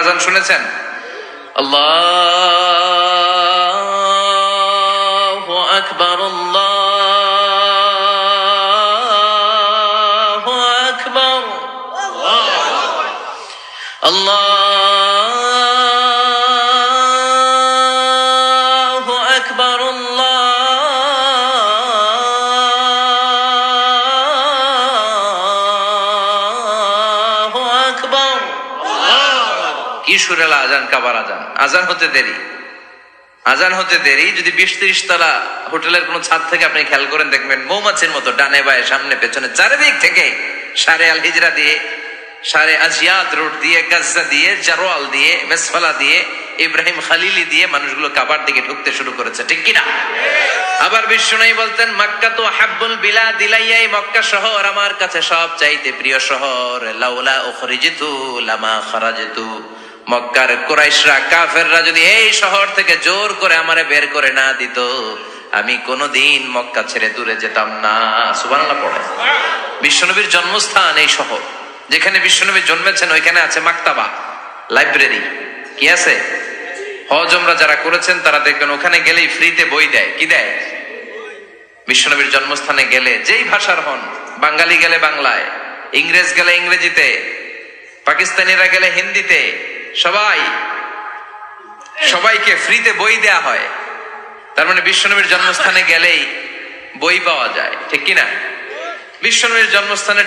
আজান শুনেছেন? আল্লাহু আকবার, আল্লাহু আকবার, আল্লাহু আকবার, আল্লাহু আকবার। কি সুরেলা আজান, কাবার আজান। আজান হতে দেরি, আজান হতে দেরি। যদি 20-30 তলা হোটেলের কোন ছাদ থেকে আপনি খেয়াল করেন, দেখবেন মৌমাছির মতো ডানে বায়ে সামনে পেছনে চারিদিক থেকে সারে আল হিজরা দিয়ে, সারে আজিয়াদ রোড দিয়ে, গাজ্জা দিয়ে, জারোয়াল দিয়ে, মেসফালা দিয়ে, ইব্রাহিম খালিলি দিয়ে মানুষগুলো কাবার দিকে ঢুকতে শুরু করেছে, ঠিক কিনা? আবার বিশ্বনবী বলতেন, মক্কা তো হাব্বুল বিলাদ ইলাইয়া, মক্কা শহর আমার কাছে সব চাইতে প্রিয় শহর। লাউলা উখরিজিতু লামা খারাজতু, মক্কার কুরাইশরা, কাফেররা যদি এই শহর থেকে জোর করে আমারে বের করে না দিত, আমি কোনোদিন মক্কা ছেড়ে দূরে যেতাম না। সুবহানাল্লাহ পড়ে। বিশ্বনবীর জন্মস্থান এই শহর, যেখানে বিশ্বনবী জন্মেছেন ওইখানে আছে মাকতাবা, লাইব্রেরি। কি আছে? হজ উমরা যারা করেছেন তারা দেখবেন ওখানে গেলেই ফ্রিতে বই দেয়। কি দেয়? বিশ্বনবীর জন্মস্থানে গেলে যেই ভাষার হন, বাঙালি গেলে বাংলায়, ইংরেজ গেলে ইংরেজিতে, পাকিস্তানিরা গেলে হিন্দিতে, সবাইকে ফ্রিতে বই দেয়া হয়। তার মানে বিশ্বনবীর জন্মস্থানে গেলেই বই পাওয়া যায়, ঠিক কিনা? বিশ্বনবীর জন্মস্থানে